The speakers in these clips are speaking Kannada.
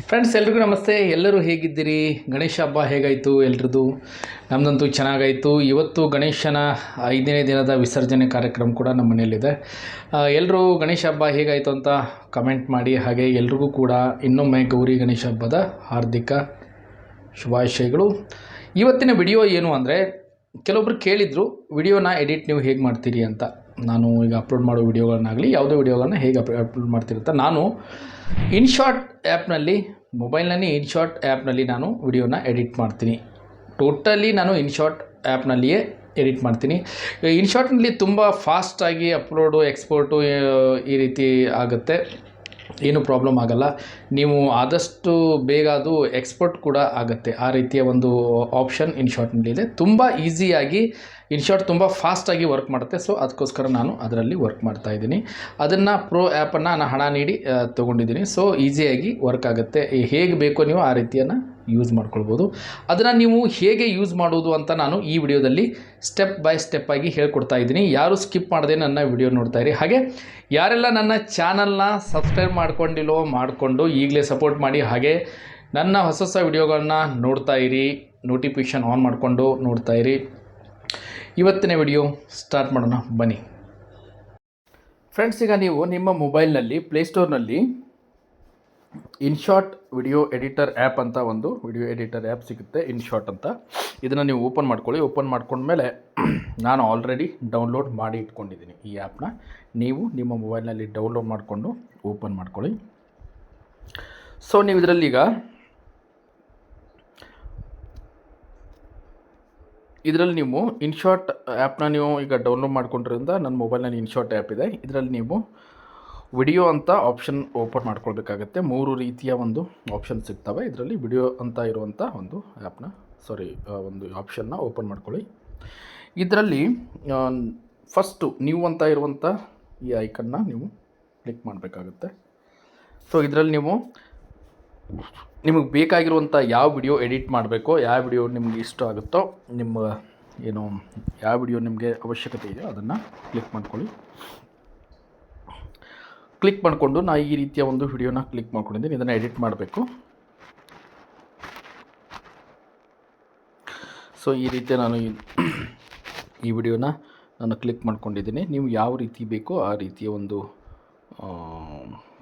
ಫ್ರೆಂಡ್ಸ್ ಎಲ್ರಿಗೂ ನಮಸ್ತೆ. ಎಲ್ಲರೂ ಹೇಗಿದ್ದೀರಿ? ಗಣೇಶ ಹಬ್ಬ ಹೇಗಾಯಿತು ಎಲ್ರದ್ದು? ನಮ್ಮದಂತೂ ಚೆನ್ನಾಗಾಯಿತು. ಇವತ್ತು ಗಣೇಶನ 5ನೇ ದಿನದ ವಿಸರ್ಜನೆ ಕಾರ್ಯಕ್ರಮ ಕೂಡ ನಮ್ಮ ಮನೆಯಲ್ಲಿದೆ. ಎಲ್ಲರೂ ಗಣೇಶ ಹಬ್ಬ ಹೇಗಾಯಿತು ಅಂತ ಕಮೆಂಟ್ ಮಾಡಿ. ಹಾಗೆ ಎಲ್ರಿಗೂ ಕೂಡ ಇನ್ನೊಮ್ಮೆ ಗೌರಿ ಗಣೇಶ ಹಬ್ಬದ ಹಾರ್ದಿಕ ಶುಭಾಶಯಗಳು. ಇವತ್ತಿನ ವಿಡಿಯೋ ಏನು ಅಂದರೆ, ಕೆಲವೊಬ್ರು ಕೇಳಿದರು ವಿಡಿಯೋನ ಎಡಿಟ್ ನೀವು ಹೇಗೆ ಮಾಡ್ತೀರಿ ಅಂತ. ನಾನು ಈಗ ಅಪ್ಲೋಡ್ ಮಾಡೋ ವಿಡಿಯೋಗಳನ್ನಾಗಲಿ ಯಾವುದೇ ವಿಡಿಯೋಗಳನ್ನ ಹೇಗೆ ಅಪ್ಲೋಡ್ ಮಾಡ್ತೀರಿ ಅಂತ ನಾನು ಇನ್ಶಾರ್ಟ್ ಆ್ಯಪ್ನಲ್ಲಿ, ಮೊಬೈಲ್ನಲ್ಲಿ ಇನ್ಶಾರ್ಟ್ ಆ್ಯಪ್ನಲ್ಲಿ ನಾನು ವಿಡಿಯೋನ ಎಡಿಟ್ ಮಾಡ್ತೀನಿ. ಟೋಟಲಿ ನಾನು ಇನ್ಶಾರ್ಟ್ ಆ್ಯಪ್ನಲ್ಲಿಯೇ ಎಡಿಟ್ ಮಾಡ್ತೀನಿ. ಇನ್ಶಾರ್ಟ್ನಲ್ಲಿ ತುಂಬ ಫಾಸ್ಟಾಗಿ ಅಪ್ಲೋಡು ಎಕ್ಸ್ಪೋರ್ಟು ಈ ರೀತಿ ಆಗುತ್ತೆ, ಏನೂ ಪ್ರಾಬ್ಲಮ್ ಆಗೋಲ್ಲ. ನೀವು ಆದಷ್ಟು ಬೇಗ ಅದು ಎಕ್ಸ್ಪೋರ್ಟ್ ಕೂಡ ಆಗುತ್ತೆ. ಆ ರೀತಿಯ ಒಂದು ಆಪ್ಷನ್ ಇನ್ಶಾರ್ಟ್ನಲ್ಲಿದೆ. ತುಂಬ ಈಸಿಯಾಗಿ ಇನ್ಶಾರ್ಟ್ ತುಂಬ ಫಾಸ್ಟಾಗಿ ವರ್ಕ್ ಮಾಡುತ್ತೆ. ಸೊ ಅದಕ್ಕೋಸ್ಕರ ನಾನು ಅದರಲ್ಲಿ ವರ್ಕ್ ಮಾಡ್ತಾಯಿದ್ದೀನಿ. ಅದನ್ನು ಪ್ರೋ ಆ್ಯಪನ್ನು ನಾನು ಹಣ ನೀಡಿ ತೊಗೊಂಡಿದ್ದೀನಿ. ಸೊ ಈಸಿಯಾಗಿ ವರ್ಕ್ ಆಗುತ್ತೆ. ಹೇಗೆ ಬೇಕೋ ನೀವು ಆ ರೀತಿಯನ್ನು ಯೂಸ್ ಮಾಡ್ಕೊಳ್ಬೋದು. ಅದನ್ನು ನೀವು ಹೇಗೆ ಯೂಸ್ ಮಾಡೋದು ಅಂತ ನಾನು ಈ ವಿಡಿಯೋದಲ್ಲಿ ಸ್ಟೆಪ್ ಬೈ ಸ್ಟೆಪ್ ಆಗಿ ಹೇಳ್ಕೊಡ್ತಾ ಇದ್ದೀನಿ. ಯಾರು ಸ್ಕಿಪ್ ಮಾಡದೆ ನನ್ನ ವಿಡಿಯೋ ನೋಡ್ತಾ ಇರಿ. ಹಾಗೆ ಯಾರೆಲ್ಲ ನನ್ನ ಚಾನಲ್ನ ಸಬ್ಸ್ಕ್ರೈಬ್ ಮಾಡ್ಕೊಂಡಿಲ್ಲೋ ಮಾಡಿಕೊಂಡು ಈಗಲೇ ಸಪೋರ್ಟ್ ಮಾಡಿ. ಹಾಗೆ ನನ್ನ ಹೊಸ ಹೊಸ ವಿಡಿಯೋಗಳನ್ನ ನೋಡ್ತಾ ಇರಿ, ನೋಟಿಫಿಕೇಷನ್ ಆನ್ ಮಾಡಿಕೊಂಡು ನೋಡ್ತಾ ಇರಿ. ಇವತ್ತಿನ ವಿಡಿಯೋ ಸ್ಟಾರ್ಟ್ ಮಾಡೋಣ ಬನ್ನಿ ಫ್ರೆಂಡ್ಸ್. ಈಗ ನೀವು ನಿಮ್ಮ ಮೊಬೈಲ್ನಲ್ಲಿ ಪ್ಲೇಸ್ಟೋರ್ನಲ್ಲಿ ಇನ್ಶಾರ್ಟ್ ವಿಡಿಯೋ ಎಡಿಟರ್ ಆ್ಯಪ್ ಅಂತ ಒಂದು ವಿಡಿಯೋ ಎಡಿಟರ್ ಆ್ಯಪ್ ಸಿಗುತ್ತೆ, ಇನ್ಶಾರ್ಟ್ ಅಂತ. ಇದನ್ನು ನೀವು ಓಪನ್ ಮಾಡ್ಕೊಳ್ಳಿ. ಓಪನ್ ಮಾಡ್ಕೊಂಡ್ಮೇಲೆ ನಾನು ಆಲ್ರೆಡಿ ಡೌನ್ಲೋಡ್ ಮಾಡಿ ಇಟ್ಕೊಂಡಿದ್ದೀನಿ ಈ ಆ್ಯಪ್ನ. ನೀವು ನಿಮ್ಮ ಮೊಬೈಲ್ನಲ್ಲಿ ಡೌನ್ಲೋಡ್ ಮಾಡಿಕೊಂಡು ಓಪನ್ ಮಾಡ್ಕೊಳ್ಳಿ. ಸೊ ನೀವು ಇದರಲ್ಲಿ ನೀವು ಇನ್ಶಾರ್ಟ್ ಆ್ಯಪ್ನ ನೀವು ಈಗ ಡೌನ್ಲೋಡ್ ಮಾಡ್ಕೊಂಡಿರೋದ್ರಿಂದ ನನ್ನ ಮೊಬೈಲ್ನಲ್ಲಿ ಇನ್ಶಾರ್ಟ್ ಆ್ಯಪ್ ಇದೆ. ಇದರಲ್ಲಿ ನೀವು ವಿಡಿಯೋ ಅಂತ ಆಪ್ಷನ್ ಓಪನ್ ಮಾಡ್ಕೊಳ್ಬೇಕಾಗತ್ತೆ. 3 ರೀತಿಯ ಒಂದು ಆಪ್ಷನ್ ಸಿಗ್ತವೆ. ಇದರಲ್ಲಿ ವಿಡಿಯೋ ಅಂತ ಇರುವಂಥ ಒಂದು ಒಂದು ಆಪ್ಷನ್ನ ಓಪನ್ ಮಾಡ್ಕೊಳ್ಳಿ. ಇದರಲ್ಲಿ ಫಸ್ಟು ನ್ಯೂ ಅಂತ ಇರುವಂಥ ಈ ಐಕನ್ನ ನೀವು ಕ್ಲಿಕ್ ಮಾಡಬೇಕಾಗುತ್ತೆ. ಸೊ ಇದರಲ್ಲಿ ನಿಮಗೆ ಬೇಕಾಗಿರುವಂಥ ಯಾವ ವಿಡಿಯೋ ಎಡಿಟ್ ಮಾಡಬೇಕೋ, ಯಾವ ವಿಡಿಯೋ ನಿಮಗೆ ಇಷ್ಟ ಆಗುತ್ತೋ, ಯಾವ ವಿಡಿಯೋ ನಿಮಗೆ ಅವಶ್ಯಕತೆ ಇದೆಯೋ ಅದನ್ನು ಕ್ಲಿಕ್ ಮಾಡ್ಕೊಳ್ಳಿ. ಕ್ಲಿಕ್ ಮಾಡಿಕೊಂಡು ನಾನು ಈ ರೀತಿಯ ಒಂದು ವಿಡಿಯೋನ ಕ್ಲಿಕ್ ಮಾಡ್ಕೊಂಡಿದ್ದೀನಿ. ಇದನ್ನು ಎಡಿಟ್ ಮಾಡಬೇಕು. ಸೊ ಈ ರೀತಿಯ ನಾನು ಈ ವಿಡಿಯೋನ ಕ್ಲಿಕ್ ಮಾಡ್ಕೊಂಡಿದ್ದೀನಿ. ನೀವು ಯಾವ ರೀತಿ ಬೇಕೋ ಆ ರೀತಿಯ ಒಂದು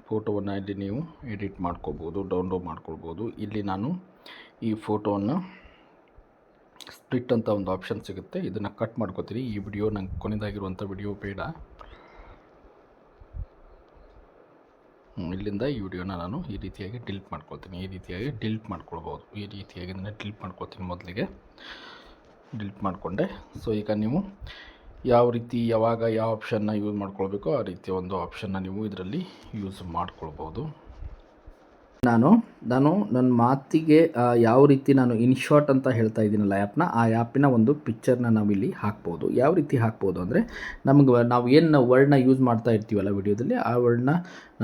ಫೋಟೋವನ್ನು ಇಲ್ಲಿ ನೀವು ಎಡಿಟ್ ಮಾಡ್ಕೋಬೋದು, ಡೌನ್ಲೋಡ್ ಮಾಡ್ಕೊಳ್ಬೋದು. ಇಲ್ಲಿ ನಾನು ಈ ಫೋಟೋವನ್ನು ಸ್ಪ್ಲಿಟ್ ಅಂತ ಒಂದು ಆಪ್ಷನ್ ಸಿಗುತ್ತೆ, ಇದನ್ನು ಕಟ್ ಮಾಡ್ಕೋತೀನಿ. ಈ ವಿಡಿಯೋ ನಂಗೆ ಕೊನೆಯದಾಗಿರುವಂಥ ವಿಡಿಯೋ ಬೇಡ. ಇಲ್ಲಿಂದ ಈ ವಿಡಿಯೋನ ನಾನು ಈ ರೀತಿಯಾಗಿ ಡಿಲೀಟ್ ಮಾಡ್ಕೊಳ್ತೀನಿ. ಈ ರೀತಿಯಾಗಿ ಡಿಲೀಟ್ ಮಾಡ್ಕೊಳ್ಬೋದು. ಈ ರೀತಿಯಾಗಿ ಇದನ್ನು ಡಿಲೀಟ್ ಮಾಡ್ಕೊಳ್ತೀನಿ. ಮೊದಲಿಗೆ ಡಿಲೀಟ್ ಮಾಡಿಕೊಂಡೆ. ಸೊ ಈಗ ನೀವು ಯಾವ ರೀತಿ ಯಾವಾಗ ಯಾವ ಆಪ್ಷನ್ನ ಯೂಸ್ ಮಾಡ್ಕೊಳ್ಬೇಕೋ ಆ ರೀತಿಯ ಒಂದು ಆಪ್ಷನ್ನ ನೀವು ಇದರಲ್ಲಿ ಯೂಸ್ ಮಾಡ್ಕೊಳ್ಬೋದು. ನಾನು ನನ್ನ ಮಾತಿಗೆ ಯಾವ ರೀತಿ ನಾನು ಇನ್ಶಾರ್ಟ್ ಅಂತ ಹೇಳ್ತಾ ಇದ್ದೀನಲ್ಲ ಆ್ಯಪ್ನ, ಆ ಆ್ಯಪಿನ ಒಂದು ಪಿಕ್ಚರ್ನ ನಾವಿಲ್ಲಿ ಹಾಕ್ಬೋದು. ಯಾವ ರೀತಿ ಹಾಕ್ಬೋದು ಅಂದರೆ, ನಾವು ಏನು ವರ್ಡ್ನ ಯೂಸ್ ಮಾಡ್ತಾ ಇರ್ತೀವಲ್ಲ ವಿಡಿಯೋದಲ್ಲಿ, ಆ ವರ್ಡ್ನ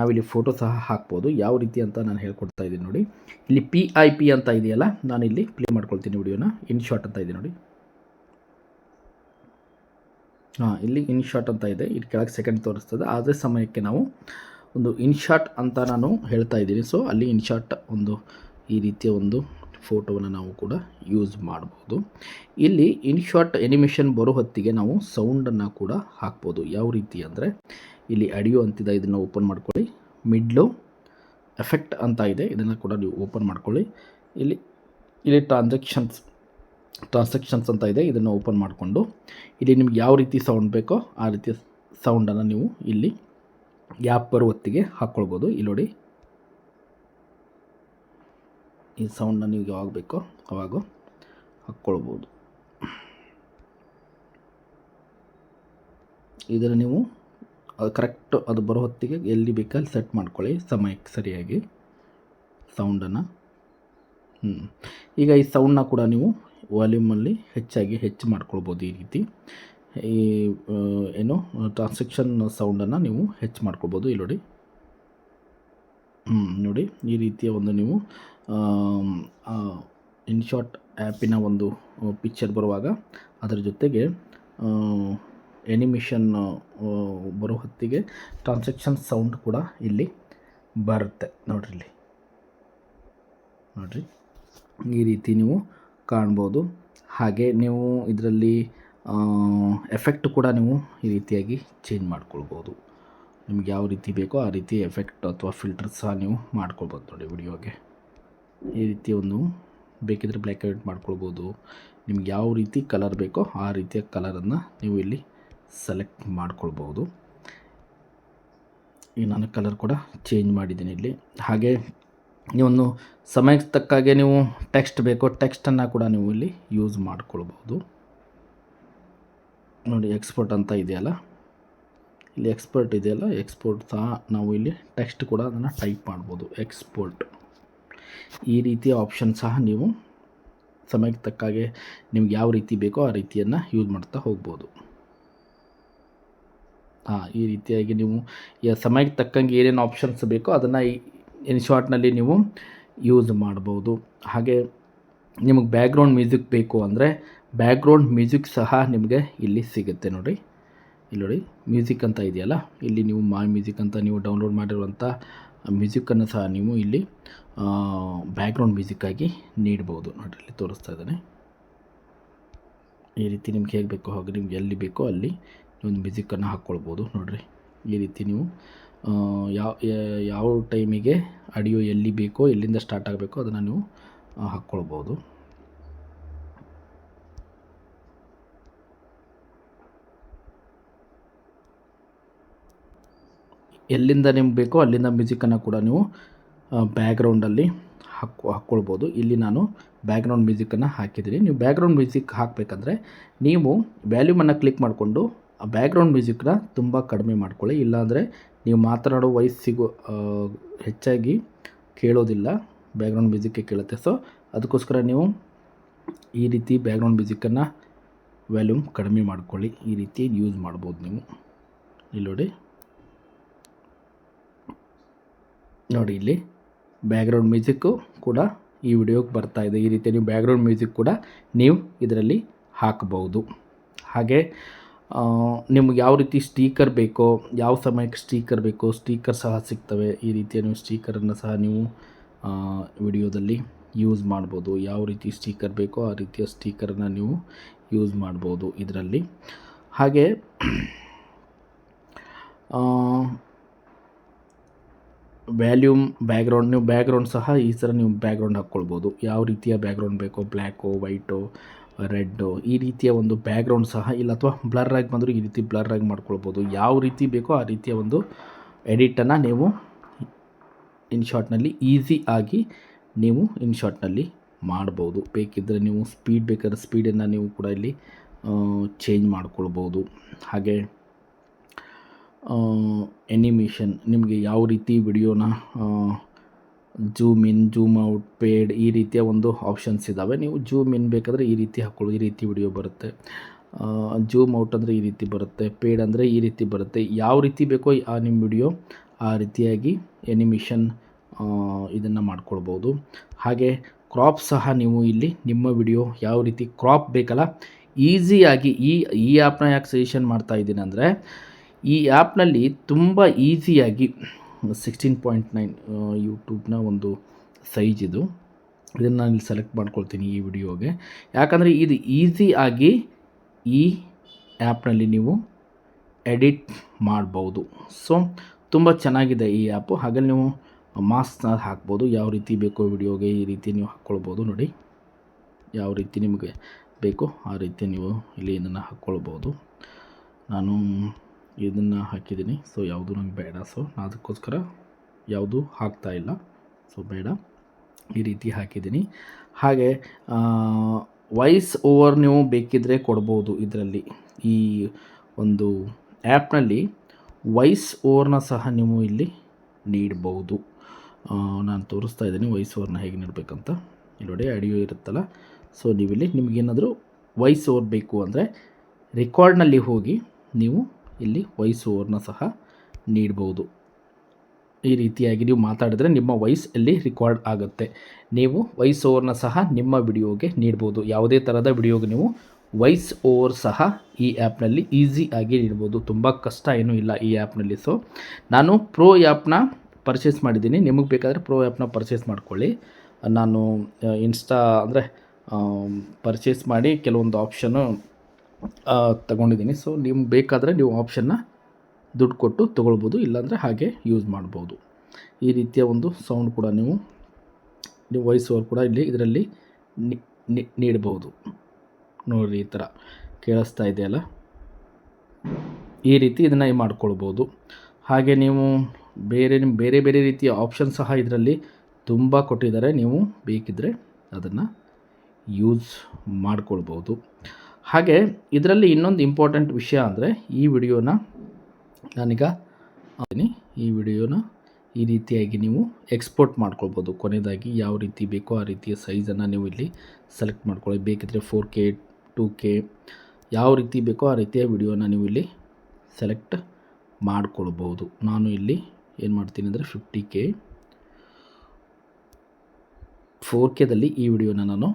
ನಾವಿಲ್ಲಿ ಫೋಟೋ ಸಹ ಹಾಕ್ಬೋದು. ಯಾವ ರೀತಿ ಅಂತ ನಾನು ಹೇಳ್ಕೊಡ್ತಾ ಇದ್ದೀನಿ ನೋಡಿ. ಇಲ್ಲಿ PIP ಅಂತ ಇದೆಯಲ್ಲ, ನಾನು ಇಲ್ಲಿ ಪ್ಲೇ ಮಾಡ್ಕೊಳ್ತೀನಿ ವಿಡಿಯೋನ. ಇನ್ಶಾರ್ಟ್ ಅಂತ ಇದೆ ನೋಡಿ. ಇಲ್ಲಿ ಇನ್ಶಾರ್ಟ್ ಅಂತ ಇದೆ. ಇಲ್ಲಿ ಕೆಳಗೆ ಸೆಕೆಂಡ್ ತೋರಿಸ್ತದೆ. ಅದೇ ಸಮಯಕ್ಕೆ ನಾವು ಒಂದು ಇನ್ಶಾರ್ಟ್ ಅಂತ ನಾನು ಹೇಳ್ತಾ ಇದ್ದೀನಿ. ಸೊ ಅಲ್ಲಿ ಇನ್ಶಾರ್ಟ್ ಒಂದು ಈ ರೀತಿಯ ಒಂದು ಫೋಟೋವನ್ನು ನಾವು ಕೂಡ ಯೂಸ್ ಮಾಡ್ಬೋದು. ಇಲ್ಲಿ ಇನ್ಶಾರ್ಟ್ ಎನಿಮೇಷನ್ ಬರೋ ಹೊತ್ತಿಗೆ ನಾವು ಸೌಂಡನ್ನು ಕೂಡ ಹಾಕ್ಬೋದು. ಯಾವ ರೀತಿ ಅಂದರೆ, ಇಲ್ಲಿ ಆಡಿಯೋ ಅಂತಿದೆ, ಇದನ್ನು ಓಪನ್ ಮಾಡ್ಕೊಳ್ಳಿ. ಮಿಡ್ಲು ಎಫೆಕ್ಟ್ ಅಂತ ಇದೆ, ಇದನ್ನು ಕೂಡ ನೀವು ಓಪನ್ ಮಾಡ್ಕೊಳ್ಳಿ. ಇಲ್ಲಿ ಟ್ರಾನ್ಸಾಕ್ಷನ್ಸ್ ಅಂತ ಇದೆ, ಇದನ್ನು ಓಪನ್ ಮಾಡಿಕೊಂಡು ಇಲ್ಲಿ ನಿಮ್ಗೆ ಯಾವ ರೀತಿ ಸೌಂಡ್ ಬೇಕೋ ಆ ರೀತಿಯ ಸೌಂಡನ್ನು ನೀವು ಇಲ್ಲಿ ಆ್ಯಪ್ ಬರೋ ಹೊತ್ತಿಗೆ ಹಾಕ್ಕೊಳ್ಬೋದು. ಇಲ್ಲಿ ನೋಡಿ, ಈ ಸೌಂಡನ್ನ ನೀವು ಯಾವಾಗ ಬೇಕೋ ಅವಾಗ ಹಾಕ್ಕೊಳ್ಬೋದು. ಇದನ್ನು ನೀವು ಕರೆಕ್ಟ್ ಅದು ಬರೋ ಹೊತ್ತಿಗೆ ಎಲ್ಲಿ ಬೇಕಲ್ಲಿ ಸೆಟ್ ಮಾಡ್ಕೊಳ್ಳಿ, ಸಮಯಕ್ಕೆ ಸರಿಯಾಗಿ ಸೌಂಡನ್ನು. ಈಗ ಈ ಸೌಂಡನ್ನ ಕೂಡ ನೀವು ವಾಲ್ಯೂಮಲ್ಲಿ ಹೆಚ್ಚು ಮಾಡ್ಕೊಳ್ಬೋದು. ಈ ರೀತಿ ಟ್ರಾನ್ಸಾಕ್ಷನ್ ಸೌಂಡನ್ನು ನೀವು ಹೆಚ್ಚು ಮಾಡ್ಕೊಳ್ಬೋದು. ಇಲ್ಲಿ ನೋಡಿ, ಈ ರೀತಿಯ ಒಂದು ನೀವು ಇನ್ಶಾರ್ಟ್ ಆ್ಯಪಿನ ಒಂದು ಪಿಕ್ಚರ್ ಬರುವಾಗ ಅದರ ಜೊತೆಗೆ ಎನಿಮೇಷನ್ ಬರೋ ಹೊತ್ತಿಗೆ ಟ್ರಾನ್ಸಾಕ್ಷನ್ ಸೌಂಡ್ ಕೂಡ ಇಲ್ಲಿ ಬರುತ್ತೆ ನೋಡ್ರಿ. ಇಲ್ಲಿ ನೋಡಿರಿ, ಈ ರೀತಿ ನೀವು ಕಾಣ್ಬೋದು. ಹಾಗೆ ನೀವು ಇದರಲ್ಲಿ ಎಫೆಕ್ಟ್ ಕೂಡ ನೀವು ಈ ರೀತಿಯಾಗಿ ಚೇಂಜ್ ಮಾಡ್ಕೊಳ್ಬೋದು. ನಿಮ್ಗೆ ಯಾವ ರೀತಿ ಬೇಕೋ ಆ ರೀತಿ ಎಫೆಕ್ಟ್ ಅಥವಾ ಫಿಲ್ಟರ್ ಸಹ ನೀವು ಮಾಡ್ಕೊಳ್ಬೋದು. ನೋಡಿ ವಿಡಿಯೋಗೆ ಈ ರೀತಿ ಒಂದು ಬೇಕಿದ್ರೆ ಬ್ಲ್ಯಾಕ್ ಆ್ಯಂಡ್ ವೈಟ್ ಮಾಡ್ಕೊಳ್ಬೋದು. ನಿಮ್ಗೆ ಯಾವ ರೀತಿ ಕಲರ್ ಬೇಕೋ ಆ ರೀತಿಯ ಕಲರನ್ನು ನೀವು ಇಲ್ಲಿ ಸೆಲೆಕ್ಟ್ ಮಾಡ್ಕೊಳ್ಬೋದು. ಈಗ ನಾನು ಕಲರ್ ಕೂಡ ಚೇಂಜ್ ಮಾಡಿದ್ದೀನಿ ಇಲ್ಲಿ. ಹಾಗೆ ನೀವೊಂದು ಸಮಯಕ್ಕೆ ತಕ್ಕಾಗೆ ನೀವು ಟೆಕ್ಸ್ಟ್ ಬೇಕೋ ಟೆಕ್ಸ್ಟನ್ನು ಕೂಡ ನೀವು ಇಲ್ಲಿ ಯೂಸ್ ಮಾಡ್ಕೊಳ್ಬೋದು. ನೋಡಿ ಎಕ್ಸ್ಪೋರ್ಟ್ ಅಂತ ಇದೆಯಲ್ಲ, ಇಲ್ಲಿ ಎಕ್ಸ್ಪೋರ್ಟ್ ಇದೆಯಲ್ಲ, ಎಕ್ಸ್ಪೋರ್ಟ್ ಸಹ ನಾವು ಇಲ್ಲಿ ಟೆಕ್ಸ್ಟ್ ಕೂಡ ಅದನ್ನು ಟೈಪ್ ಮಾಡ್ಬೋದು. ಎಕ್ಸ್ಪೋರ್ಟ್ ಈ ರೀತಿಯ ಆಪ್ಷನ್ ಸಹ ನೀವು ಸಮಯಕ್ಕೆ ತಕ್ಕಾಗೆ ನಿಮ್ಗೆ ಯಾವ ರೀತಿ ಬೇಕೋ ಆ ರೀತಿಯನ್ನು ಯೂಸ್ ಮಾಡ್ತಾ ಹೋಗ್ಬೋದು. ಈ ರೀತಿಯಾಗಿ ನೀವು ಸಮಯಕ್ಕೆ ತಕ್ಕಂಗೆ ಏನೇನು ಆಪ್ಷನ್ಸ್ ಬೇಕೋ ಅದನ್ನು ಇನ್ ಶಾರ್ಟ್ನಲ್ಲಿ ನೀವು ಯೂಸ್ ಮಾಡ್ಬೋದು. ಹಾಗೆ ನಿಮಗೆ ಬ್ಯಾಕ್ಗ್ರೌಂಡ್ ಮ್ಯೂಸಿಕ್ ಬೇಕು ಅಂದರೆ ಬ್ಯಾಕ್ಗ್ರೌಂಡ್ ಮ್ಯೂಸಿಕ್ ಸಹ ನಿಮಗೆ ಇಲ್ಲಿ ಸಿಗುತ್ತೆ. ನೋಡಿ ಇಲ್ಲಿ ನೋಡಿ ಮ್ಯೂಸಿಕ್ ಅಂತ ಇದೆಯಲ್ಲ, ಇಲ್ಲಿ ನೀವು ಮೈ ಮ್ಯೂಸಿಕ್ ಅಂತ ನೀವು ಡೌನ್ಲೋಡ್ ಮಾಡಿರುವಂಥ ಮ್ಯೂಸಿಕ್ಕನ್ನು ಸಹ ನೀವು ಇಲ್ಲಿ ಬ್ಯಾಕ್ಗ್ರೌಂಡ್ ಮ್ಯೂಸಿಕ್ಕಾಗಿ ನೀಡ್ಬೋದು. ನೋಡಿ ಇಲ್ಲಿ ತೋರಿಸ್ತಾ ಇದ್ದಾನೆ. ಈ ರೀತಿ ನಿಮ್ಗೆ ಹೇಗೆ ಬೇಕೋ ಹಾಗೆ ನಿಮ್ಗೆ ಎಲ್ಲಿ ಬೇಕೋ ಅಲ್ಲಿ ಒಂದು ಮ್ಯೂಸಿಕ್ಕನ್ನು ಹಾಕ್ಕೊಳ್ಬೋದು. ನೋಡಿರಿ ಈ ರೀತಿ ನೀವು ಯಾವ ಟೈಮಿಗೆ ಆಡಿಯೋ ಎಲ್ಲಿ ಬೇಕೋ ಎಲ್ಲಿಂದ ಸ್ಟಾರ್ಟ್ ಆಗಬೇಕೋ ಅದನ್ನು ನೀವು ಹಾಕ್ಕೊಳ್ಬೋದು. ಎಲ್ಲಿಂದ ನಿಮ್ಗೆ ಬೇಕೋ ಅಲ್ಲಿಂದ ಮ್ಯೂಸಿಕ್ಕನ್ನು ಕೂಡ ನೀವು ಬ್ಯಾಕ್ಗ್ರೌಂಡಲ್ಲಿ ಹಾಕ್ಕೊಳ್ಬೋದು. ಇಲ್ಲಿ ನಾನು ಬ್ಯಾಕ್ಗ್ರೌಂಡ್ ಮ್ಯೂಸಿಕ್ಕನ್ನು ಹಾಕಿದ್ದೀನಿ. ನೀವು ಬ್ಯಾಕ್ಗ್ರೌಂಡ್ ಮ್ಯೂಸಿಕ್ ಹಾಕಬೇಕಂದ್ರೆ ನೀವು ವ್ಯಾಲ್ಯೂಮನ್ನು ಕ್ಲಿಕ್ ಮಾಡಿಕೊಂಡು ಆ ಬ್ಯಾಕ್ಗ್ರೌಂಡ್ ಮ್ಯೂಸಿಕ್ನ ತುಂಬ ಕಡಿಮೆ ಮಾಡ್ಕೊಳ್ಳಿ. ಇಲ್ಲಾಂದರೆ ನೀವು ಮಾತನಾಡೋ ವಾಯ್ಸಿಗೂ ಹೆಚ್ಚಾಗಿ ಕೇಳೋದಿಲ್ಲ, ಬ್ಯಾಕ್ಗ್ರೌಂಡ್ ಮ್ಯೂಸಿಕ್ಕೆ ಕೇಳುತ್ತೆ. ಸೊ ಅದಕ್ಕೋಸ್ಕರ ನೀವು ಈ ರೀತಿ ಬ್ಯಾಕ್ಗ್ರೌಂಡ್ ಮ್ಯೂಸಿಕ್ಕನ್ನು ವ್ಯಾಲ್ಯೂಮ್ ಕಡಿಮೆ ಮಾಡ್ಕೊಳ್ಳಿ. ಈ ರೀತಿ ಯೂಸ್ ಮಾಡ್ಬೋದು ನೀವು. ಇಲ್ಲಿ ನೋಡಿ ಇಲ್ಲಿ ಬ್ಯಾಕ್ಗ್ರೌಂಡ್ ಮ್ಯೂಸಿಕ್ಕು ಕೂಡ ಈ ವಿಡಿಯೋಗೆ ಬರ್ತಾ ಇದೆ. ಈ ರೀತಿ ನೀವು ಬ್ಯಾಕ್ಗ್ರೌಂಡ್ ಮ್ಯೂಸಿಕ್ ಕೂಡ ನೀವು ಇದರಲ್ಲಿ ಹಾಕಬಹುದು. ಹಾಗೆ ನಿಮ್ಗೆ ಯಾವ ರೀತಿ ಸ್ಟೀಕರ್ ಬೇಕೋ, ಯಾವ ಸಮಯಕ್ಕೆ ಸ್ಟೀಕರ್ ಬೇಕೋ ಸ್ಟೀಕರ್ ಸಹ ಸಿಗ್ತವೆ. ಈ ರೀತಿಯ ನೀವು ಸ್ಟೀಕರನ್ನು ಸಹ ನೀವು ವಿಡಿಯೋದಲ್ಲಿ ಯೂಸ್ ಮಾಡ್ಬೋದು. ಯಾವ ರೀತಿ ಸ್ಟೀಕರ್ ಬೇಕೋ ಆ ರೀತಿಯ ಸ್ಟೀಕರನ್ನು ನೀವು ಯೂಸ್ ಮಾಡ್ಬೋದು ಇದರಲ್ಲಿ. ಹಾಗೆ ವ್ಯಾಲ್ಯೂಮ್ ಬ್ಯಾಕ್ಗ್ರೌಂಡ್, ನೀವು ಬ್ಯಾಕ್ಗ್ರೌಂಡ್ ಸಹ ಈ ಥರ ನೀವು ಬ್ಯಾಕ್ಗ್ರೌಂಡ್ ಹಾಕ್ಕೊಳ್ಬೋದು. ಯಾವ ರೀತಿಯ ಬ್ಯಾಕ್ಗ್ರೌಂಡ್ ಬೇಕೋ, ಬ್ಲ್ಯಾಕು, ವೈಟು, ರೆಡ್ಡು, ಈ ರೀತಿಯ ಒಂದು ಬ್ಯಾಕ್ಗ್ರೌಂಡ್ ಸಹ ಇಲ್ಲ, ಅಥವಾ ಬ್ಲರ್ ಆಗಿ ಬಂದರೂ ಈ ರೀತಿ ಬ್ಲರ್ ಆಗಿ ಮಾಡ್ಕೊಳ್ಬೋದು. ಯಾವ ರೀತಿ ಬೇಕೋ ಆ ರೀತಿಯ ಒಂದು ಎಡಿಟನ್ನು ನೀವು ಇನ್ ಶಾರ್ಟ್ನಲ್ಲಿ ಈಸಿ ಆಗಿ ನೀವು ಇನ್ ಶಾರ್ಟ್ನಲ್ಲಿ ಮಾಡ್ಬೋದು. ಬೇಕಿದ್ದರೆ ನೀವು ಸ್ಪೀಡ್ ಬೇಕಾದ್ರೆ ಸ್ಪೀಡನ್ನು ನೀವು ಕೂಡ ಇಲ್ಲಿ ಚೇಂಜ್ ಮಾಡ್ಕೊಳ್ಬೋದು. ಹಾಗೆ ಎನಿಮೇಷನ್, ನಿಮಗೆ ಯಾವ ರೀತಿ ವಿಡಿಯೋನ zoom in, zoom out, paid ಈ ರೀತಿಯ ಒಂದು ಆಪ್ಷನ್ಸ್ ಇದ್ದಾವೆ. ನೀವು ಜೂಮ್ ಇನ್ ಬೇಕಾದರೆ ಈ ರೀತಿ ಹಾಕ್ಕೊಳ್ಳಿ, ಈ ರೀತಿ ವಿಡಿಯೋ ಬರುತ್ತೆ. ಜೂಮ್ ಔಟ್ ಅಂದರೆ ಈ ರೀತಿ ಬರುತ್ತೆ, ಪೇಡ್ ಅಂದರೆ ಈ ರೀತಿ ಬರುತ್ತೆ. ಯಾವ ರೀತಿ ಬೇಕೋ ಆ ನಿಮ್ಮ ವಿಡಿಯೋ ಆ ರೀತಿಯಾಗಿ ಎನಿಮೇಷನ್ ಇದನ್ನು ಮಾಡ್ಕೊಳ್ಬೋದು. ಹಾಗೆ ಕ್ರಾಪ್ ಸಹ ನೀವು ಇಲ್ಲಿ ನಿಮ್ಮ ವಿಡಿಯೋ ಯಾವ ರೀತಿ ಕ್ರಾಪ್ ಬೇಕಲ್ಲ ಈಸಿಯಾಗಿ ಈ ಆ್ಯಪ್ನ ಯಾಕೆ ಸಜೆಷನ್ ಮಾಡ್ತಾ ಇದ್ದೀನಿ ಅಂದರೆ, ಈ ಆ್ಯಪ್ನಲ್ಲಿ ತುಂಬ ಈಸಿಯಾಗಿ 16.9 ಯೂಟ್ಯೂಬ್ನ ಒಂದು ಸೈಜ್ ಇದು. ಇದನ್ನು ನಾನು ಇಲ್ಲಿ ಸೆಲೆಕ್ಟ್ ಮಾಡ್ಕೊಳ್ತೀನಿ ಈ ವಿಡಿಯೋಗೆ. ಯಾಕಂದರೆ ಇದು ಈಸಿಯಾಗಿ ಈ ಆ್ಯಪ್ನಲ್ಲಿ ನೀವು ಎಡಿಟ್ ಮಾಡ್ಬೋದು. ಸೊ ತುಂಬ ಚೆನ್ನಾಗಿದೆ ಈ ಆ್ಯಪು. ಹಾಗೆ ನೀವು ಮಾಸ್ಕ್ನ ಹಾಕ್ಬೋದು, ಯಾವ ರೀತಿ ಬೇಕೋ ವಿಡಿಯೋಗೆ ಈ ರೀತಿ ನೀವು ಹಾಕ್ಕೊಳ್ಬೋದು. ನೋಡಿ ಯಾವ ರೀತಿ ನಿಮಗೆ ಬೇಕೋ ಆ ರೀತಿ ನೀವು ಇಲ್ಲಿ ಇದನ್ನು ಹಾಕ್ಕೊಳ್ಬೋದು. ನಾನು ಇದನ್ನು ಹಾಕಿದ್ದೀನಿ, ಸೊ ಯಾವುದು ನಂಗೆ ಬೇಡ. ಸೊ ಅದಕ್ಕೋಸ್ಕರ ಯಾವುದು ಹಾಕ್ತಾಯಿಲ್ಲ, ಸೊ ಬೇಡ, ಈ ರೀತಿ ಹಾಕಿದ್ದೀನಿ. ಹಾಗೆ ವಾಯ್ಸ್ ಓವರ್ ನೀವು ಬೇಕಿದ್ದರೆ ಕೊಡ್ಬೋದು ಇದರಲ್ಲಿ. ಈ ಒಂದು ಆ್ಯಪ್ನಲ್ಲಿ ವಾಯ್ಸ್ ಓವರ್ನ ಸಹ ನೀವು ಇಲ್ಲಿ ನೀಡ್ಬೋದು. ನಾನು ತೋರಿಸ್ತಾ ಇದ್ದೀನಿ ವಾಯ್ಸ್ ಓವರ್ನ ಹೇಗೆ ನೀಡಬೇಕಂತ. ಇಲ್ಲಿ ನೋಡಿ ಆಡಿಯೋ ಇರುತ್ತಲ್ಲ, ಸೊ ನೀವಿಲ್ಲಿ ನಿಮಗೇನಾದರೂ ವಾಯ್ಸ್ ಓವರ್ ಬೇಕು ಅಂದರೆ ರೆಕಾರ್ಡ್ನಲ್ಲಿ ಹೋಗಿ ನೀವು ಇಲ್ಲಿ ವಾಯ್ಸ್ ಓವರ್ನ ಸಹ ನೀಡ್ಬೋದು. ಈ ರೀತಿಯಾಗಿ ನೀವು ಮಾತಾಡಿದ್ರೆ ನಿಮ್ಮ ವಾಯ್ಸ್ ಇಲ್ಲಿ ರೆಕಾರ್ಡ್ ಆಗುತ್ತೆ. ನೀವು ವಾಯ್ಸ್ ಓವರ್ನ ಸಹ ನಿಮ್ಮ ವಿಡಿಯೋಗೆ ನೀಡ್ಬೋದು. ಯಾವುದೇ ಥರದ ವಿಡಿಯೋಗೆ ನೀವು ವಾಯ್ಸ್ ಓವರ್ ಸಹ ಈ ಆ್ಯಪ್ನಲ್ಲಿ ಈಸಿಯಾಗಿ ನೀಡ್ಬೋದು. ತುಂಬ ಕಷ್ಟ ಏನೂ ಇಲ್ಲ ಈ ಆ್ಯಪ್ನಲ್ಲಿ. ಸೊ ನಾನು ಪ್ರೋ ಆ್ಯಪ್ನ ಪರ್ಚೇಸ್ ಮಾಡಿದ್ದೀನಿ. ನಿಮಗೆ ಬೇಕಾದರೆ ಪ್ರೋ ಆ್ಯಪ್ನ ಪರ್ಚೇಸ್ ಮಾಡ್ಕೊಳ್ಳಿ. ನಾನು ಇನ್ಸ್ಟಾ ಅಂದರೆ ಪರ್ಚೇಸ್ ಮಾಡಿ ಕೆಲವೊಂದು ಆಪ್ಷನ್ನು ತಗೊಂಡಿದ್ದೀನಿ. ಸೊ ನಿಮ್ಗೆ ಬೇಕಾದರೆ ನೀವು ಆಪ್ಷನ್ನ ದುಡ್ಡು ಕೊಟ್ಟು ತೊಗೊಳ್ಬೋದು, ಇಲ್ಲಾಂದರೆ ಹಾಗೆ ಯೂಸ್ ಮಾಡ್ಬೋದು. ಈ ರೀತಿಯ ಒಂದು ಸೌಂಡ್ ಕೂಡ ನೀವು ವಾಯ್ಸ್ ಓವರ್ ಕೂಡ ಇದರಲ್ಲಿ ನೀಡಬಹುದು. ನೋಡಿ, ಈ ಥರ ಕೇಳಿಸ್ತಾ ಇದೆಯಲ್ಲ, ಈ ರೀತಿ ಇದನ್ನು ಮಾಡ್ಕೊಳ್ಬೋದು. ಹಾಗೆ ನೀವು ಬೇರೆ ಬೇರೆ ರೀತಿಯ ಆಪ್ಷನ್ ಸಹ ಇದರಲ್ಲಿ ತುಂಬ ಕೊಟ್ಟಿದ್ದಾರೆ. ನೀವು ಬೇಕಿದ್ದರೆ ಅದನ್ನು ಯೂಸ್ ಮಾಡ್ಕೊಳ್ಬೋದು. ಹಾಗೆ ಇದರಲ್ಲಿ ಇನ್ನೊಂದು ಇಂಪಾರ್ಟೆಂಟ್ ವಿಷಯ ಅಂದರೆ ಈ ವಿಡಿಯೋನ ನಾನೀಗ ಈ ವಿಡಿಯೋನ ಈ ರೀತಿಯಾಗಿ ನೀವು ಎಕ್ಸ್ಪೋರ್ಟ್ ಮಾಡ್ಕೊಳ್ಬೋದು. ಕೊನೆಯದಾಗಿ ಯಾವ ರೀತಿ ಬೇಕೋ ಆ ರೀತಿಯ ಸೈಜನ್ನು ನೀವು ಇಲ್ಲಿ ಸೆಲೆಕ್ಟ್ ಮಾಡ್ಕೊಳ್ಳಿ. ಬೇಕಿದ್ದರೆ 4K 2K ಯಾವ ರೀತಿ ಬೇಕೋ ಆ ರೀತಿಯ ವಿಡಿಯೋನ ನೀವು ಇಲ್ಲಿ ಸೆಲೆಕ್ಟ್ ಮಾಡ್ಕೊಳ್ಬೋದು. ನಾನು ಇಲ್ಲಿ ಏನು ಮಾಡ್ತೀನಿ ಅಂದರೆ 50K 4Kದಲ್ಲಿ ಈ ವಿಡಿಯೋನ ನಾನು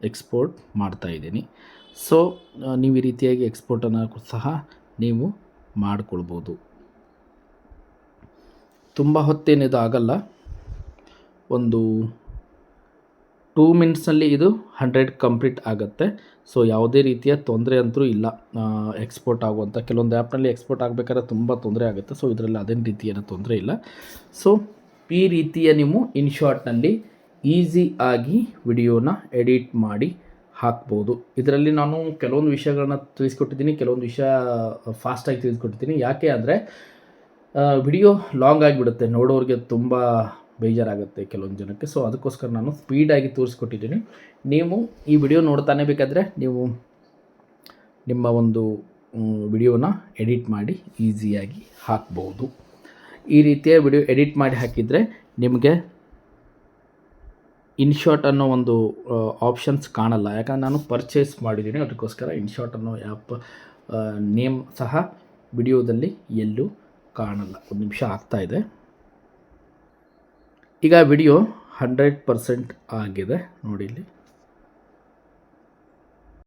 ಎಕ್ಸ್ಪೋರ್ಟ್ ಮಾಡ್ತಾಯಿದ್ದೀನಿ. ಸೊ ನೀವು ಈ ರೀತಿಯಾಗಿ ಎಕ್ಸ್ಪೋರ್ಟನ್ನು ಸಹ ನೀವು ಮಾಡಿಕೊಳ್ಬೋದು. ತುಂಬ ಹೊತ್ತೇನಿದು ಆಗಲ್ಲ, ಒಂದು 2 ಮಿನಿಟ್ಸ್ನಲ್ಲಿ ಇದು 100 ಕಂಪ್ಲೀಟ್ ಆಗುತ್ತೆ. ಸೊ ಯಾವುದೇ ರೀತಿಯ ತೊಂದರೆ ಅಂತೂ ಇಲ್ಲ. ಎಕ್ಸ್ಪೋರ್ಟ್ ಆಗುವಂಥ ಕೆಲವೊಂದು ಆ್ಯಪ್ನಲ್ಲಿ ಎಕ್ಸ್ಪೋರ್ಟ್ ಆಗಬೇಕಾದ್ರೆ ತುಂಬ ತೊಂದರೆ ಆಗುತ್ತೆ. ಸೊ ಇದರಲ್ಲಿ ಅದೇನು ರೀತಿಯ ತೊಂದರೆ ಇಲ್ಲ. ಸೊ ಈ ರೀತಿಯ ನೀವು ಇನ್ಶಾರ್ಟ್ನಲ್ಲಿ ಈಸಿಯಾಗಿ ವಿಡಿಯೋನ ಎಡಿಟ್ ಮಾಡಿ ಹಾಕ್ಬೋದು. ಇದರಲ್ಲಿ ನಾನು ಕೆಲವೊಂದು ವಿಷಯಗಳನ್ನ ತಿಳಿಸ್ಕೊಟ್ಟಿದ್ದೀನಿ, ಕೆಲವೊಂದು ವಿಷಯ ಫಾಸ್ಟಾಗಿ ತಿಳಿಸ್ಕೊಟ್ಟಿದ್ದೀನಿ. ಯಾಕೆ ಅಂದರೆ ವಿಡಿಯೋ ಲಾಂಗ್ ಆಗಿಬಿಡುತ್ತೆ, ನೋಡೋರಿಗೆ ತುಂಬ ಬೇಜಾರಾಗುತ್ತೆ ಕೆಲವೊಂದು ಜನಕ್ಕೆ. ಸೊ ಅದಕ್ಕೋಸ್ಕರ ನಾನು ಸ್ಪೀಡಾಗಿ ತೋರಿಸ್ಕೊಟ್ಟಿದ್ದೀನಿ. ನೀವು ಈ ವಿಡಿಯೋ ನೋಡ್ತಾನೆ ಬೇಕಾದರೆ ನೀವು ನಿಮ್ಮ ಒಂದು ವಿಡಿಯೋನ ಎಡಿಟ್ ಮಾಡಿ ಈಸಿಯಾಗಿ ಹಾಕ್ಬೋದು. ಈ ರೀತಿಯ ವಿಡಿಯೋ ಎಡಿಟ್ ಮಾಡಿ ಹಾಕಿದರೆ ನಿಮಗೆ ಇನ್ಶಾರ್ಟ್ ಅನ್ನೋ ಒಂದು ಆಪ್ಷನ್ಸ್ ಕಾಣಲ್ಲ. ಯಾಕಂದರೆ ನಾನು ಪರ್ಚೇಸ್ ಮಾಡಿದ್ದೀನಿ, ಅದಕ್ಕೋಸ್ಕರ ಇನ್ಶಾರ್ಟ್ ಅನ್ನೋ ಆ್ಯಪ್ ನೇಮ್ ಸಹ ವಿಡಿಯೋದಲ್ಲಿ ಎಲ್ಲೂ ಕಾಣಲ್ಲ. ಒಂದು ನಿಮಿಷ ಆಗ್ತಾಯಿದೆ. ಈಗ ವಿಡಿಯೋ 100% ಆಗಿದೆ ನೋಡಿ ಇಲ್ಲಿ.